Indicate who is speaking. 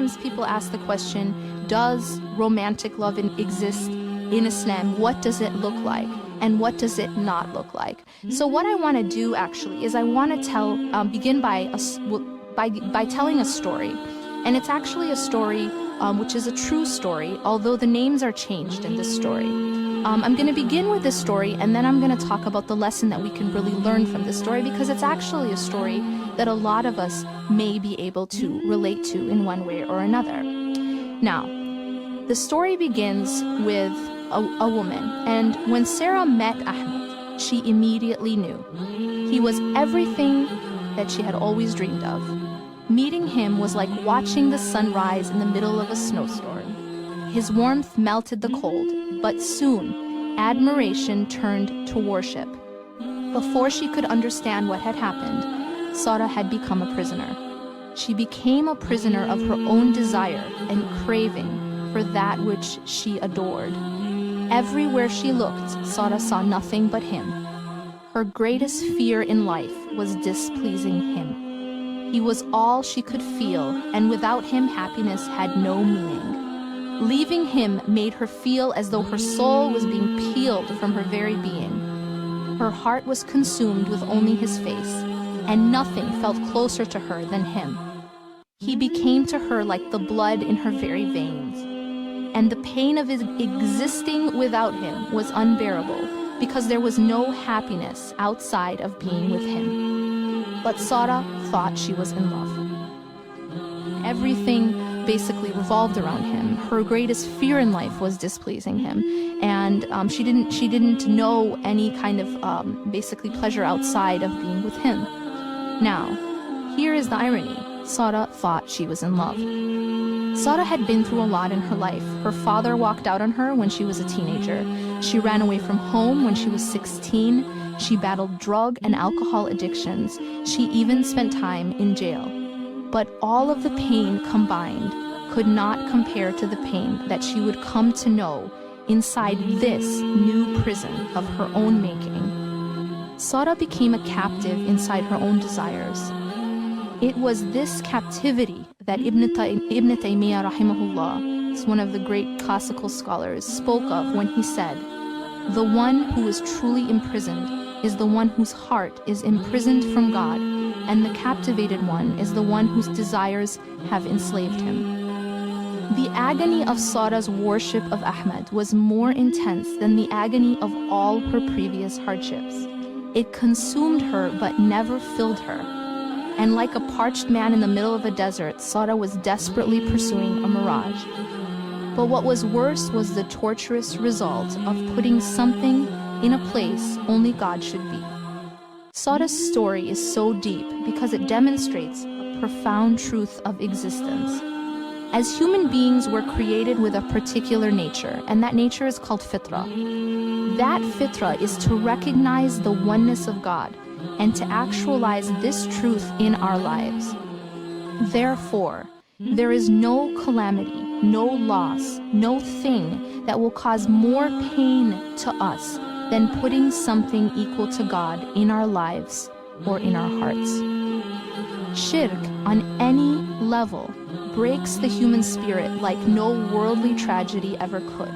Speaker 1: sometimes people ask the question, does romantic love exist in Islam? What does it look like? And what does it not look like? So what I want to do actually is I want to begin by telling a story. And it's actually a story which is a true story, although the names are changed in this story. I'm going to begin with this story, and then I'm going to talk about the lesson that we can really learn from this story, because it's actually a story that a lot of us may be able to relate to in one way or another. Now, the story begins with a woman, and when Sarah met Ahmed, she immediately knew. He was everything that she had always dreamed of. Meeting him was like watching the sun rise in the middle of a snowstorm. His warmth melted the cold, but soon admiration turned to worship. Before she could understand what had happened, Sarah had become a prisoner. She became a prisoner of her own desire and craving for that which she adored. Everywhere she looked, Sarah saw nothing but him. Her greatest fear in life was displeasing him. He was all she could feel, and without him, happiness had no meaning. Leaving him made her feel as though her soul was being peeled from her very being. Her heart was consumed with only his face, and nothing felt closer to her than him. He became to her like the blood in her very veins. And the pain of existing without him was unbearable, because there was no happiness outside of being with him. But Sarah thought she was in love. Everything basically revolved around him. Her greatest fear in life was displeasing him, and she didn't know any kind of basically pleasure outside of being with him. Now, here is the irony. Sarah thought she was in love. Sarah had been through a lot in her life. Her father walked out on her when she was a teenager. She ran away from home when she was 16. She battled drug and alcohol addictions. She even spent time in jail. But all of the pain combined could not compare to the pain that she would come to know inside this new prison of her own making. Sarah became a captive inside her own desires. It was this captivity that Ibn Taymiyyah rahimahullah, is one of the great classical scholars, spoke of when he said, "The one who is truly imprisoned is the one whose heart is imprisoned from God, and the captivated one is the one whose desires have enslaved him." The agony of Sarah's worship of Ahmed was more intense than the agony of all her previous hardships. It consumed her but never filled her. And like a parched man in the middle of a desert, Sarah was desperately pursuing a mirage. But what was worse was the torturous result of putting something in a place only God should be. Sarah's story is so deep because it demonstrates a profound truth of existence. As human beings, we're created with a particular nature, and that nature is called fitra. That fitra is to recognize the oneness of God and to actualize this truth in our lives. Therefore, there is no calamity, no loss, no thing that will cause more pain to us than putting something equal to God in our lives or in our hearts. Shirk on any level breaks the human spirit like no worldly tragedy ever could.